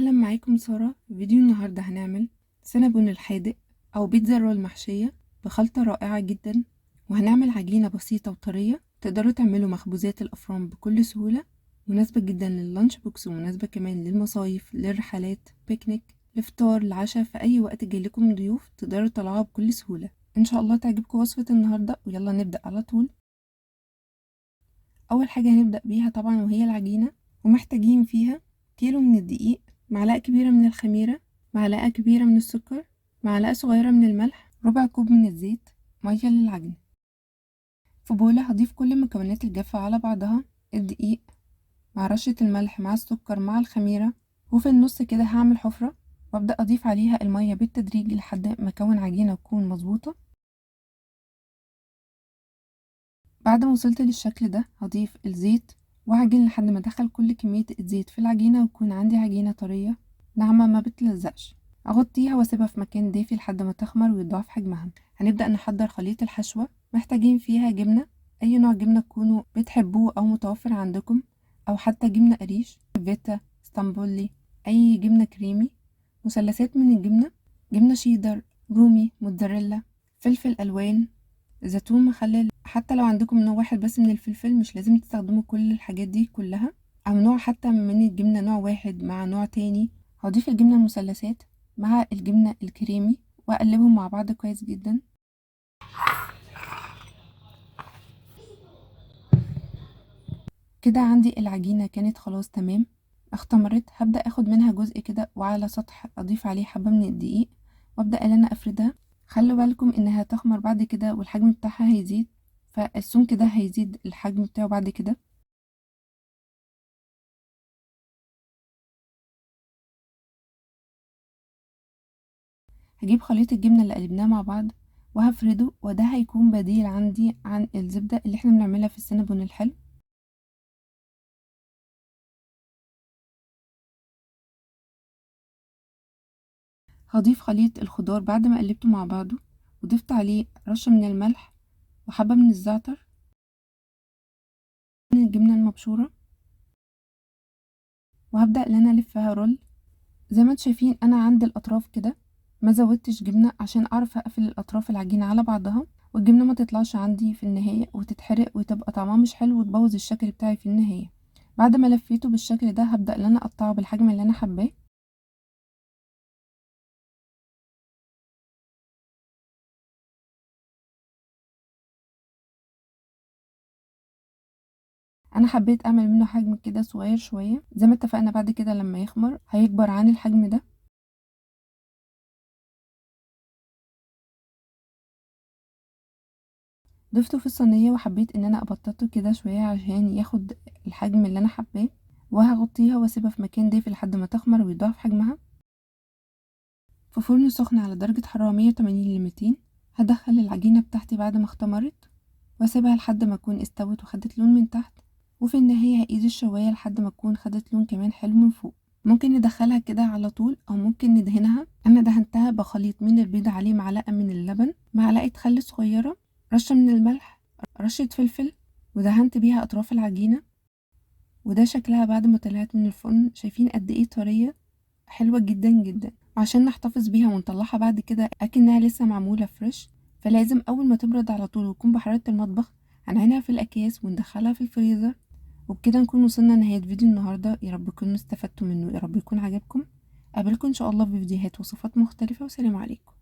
اهلا معاكم سارة. في فيديو النهاردة هنعمل سينابون الحادق او بيتزا رول محشية بخلطة رائعة جدا، وهنعمل عجينة بسيطة وطرية تقدروا تعملوا مخبوزات الافران بكل سهولة، مناسبة جدا لللانش بوكس ومناسبة كمان للمصايف، للرحلات، بيكنيك، لفطار، لعشاء، في اي وقت جايلكم ضيوف تقدروا تطلعوها بكل سهولة. ان شاء الله تعجبكم وصفة النهاردة، ويلا نبدأ على طول. اول حاجة هنبدأ بيها طبعا وهي العجينة، ومحتاجين فيها كيلو من الدقيق، معلقة كبيرة من الخميرة، معلقة كبيرة من السكر، معلقة صغيرة من الملح، ربع كوب من الزيت، مية للعجن. في بولة هضيف كل المكونات الجافة على بعضها، الدقيق مع رشة الملح مع السكر مع الخميرة، وفي النص كده هعمل حفرة وابدأ اضيف عليها المية بالتدريج لحد ما اكون عجينة تكون مظبوطة. بعد ما وصلت للشكل ده هضيف الزيت وهعجن لحد ما ادخل كل كمية الزيت في العجينة ويكون عندي عجينة طرية ناعمة ما بتلزقش. اغطيها واسيبها في مكان دافي لحد ما تخمر ويضاعف حجمها. هنبدأ نحضر خليط الحشوة، محتاجين فيها جبنة، اي نوع جبنة تكونوا بتحبوه او متوفر عندكم، او حتى جبنة قريش، فيتا، اسطنبولي، اي جبنة كريمي، مثلثات من الجبنة، جبنة شيدر، رومي، موتزاريلا، فلفل الوان، زيتون مخلل، حتى لو عندكم نوع واحد بس من الفلفل مش لازم تستخدموا كل الحاجات دي كلها، او نوع حتى من الجبنة، نوع واحد مع نوع تاني. هضيف الجبنة المثلثات مع الجبنة الكريمي واقلبهم مع بعض كويس جدا. كده عندي العجينة كانت خلاص تمام، اختمرت. هبدأ اخد منها جزء كده وعلى سطح اضيف عليه حبة من الدقيق وابدأ ان انا افردها. خلوا بالكم انها تخمر بعد كده والحجم بتاعها هيزيد، فالسمك ده هيزيد الحجم بتاعه بعد كده. هجيب خليط الجبنة اللي قلبناه مع بعض وهفرده، وده هيكون بديل عندي عن الزبدة اللي احنا بنعملها في السينابون الحلو. هضيف خليط الخضار بعد ما قلبته مع بعضه، وضفت عليه رشة من الملح وحبة من الزعتر من الجبنة المبشورة، وهبدأ ان انا الفها رول. زي ما انتم شايفين انا عند الاطراف كده ما زودتش جبنة عشان اعرف اقفل الاطراف العجينة على بعضها، والجبنة ما تطلعش عندي في النهاية وتتحرق وتبقى طعمها مش حلو وتبوظ الشكل بتاعي في النهاية. بعد ما لفيته بالشكل ده هبدأ ان انا اقطعه بالحجم اللي انا حباه. انا حبيت اعمل منه حجم كده صغير شوية، زي ما اتفقنا بعد كده لما يخمر هيكبر عن الحجم ده. ضفته في الصينية وحبيت ان انا ابططه كده شوية عشان ياخد الحجم اللي انا حباه، وهغطيها واسيبها في مكان دافي لحد ما تخمر ويضاعف حجمها. في فرن سخن على درجة حرارة 180 ل 200 هدخل العجينة بتاعتي بعد ما اختمرت واسيبها لحد ما تكون استوت وخدت لون من تحت، وفي النهاية هقيد الشواية لحد ما تكون خدت لون كمان حلو من فوق. ممكن ندخلها كده على طول او ممكن ندهنها. انا دهنتها بخليط من البيض عليه معلقة من اللبن، معلقة خل صغيرة، رشة من الملح، رشة فلفل، ودهنت بيها اطراف العجينة. وده شكلها بعد ما طلعت من الفرن. شايفين قد ايه طرية، حلوة جدا جدا. عشان نحتفظ بيها ونطلعها بعد كده اكنها لسه معمولة فريش، فلازم اول ما تبرد على طول وتكون بحرارة المطبخ هنعينها في الاكياس وندخلها في الفريزر. وبكده نكون وصلنا لنهاية فيديو النهاردة. يا رب تكونوا استفدتوا منه، يا رب يكون عجبكم. قابلكم ان شاء الله في فيديوهات وصفات مختلفة، وسلام عليكم.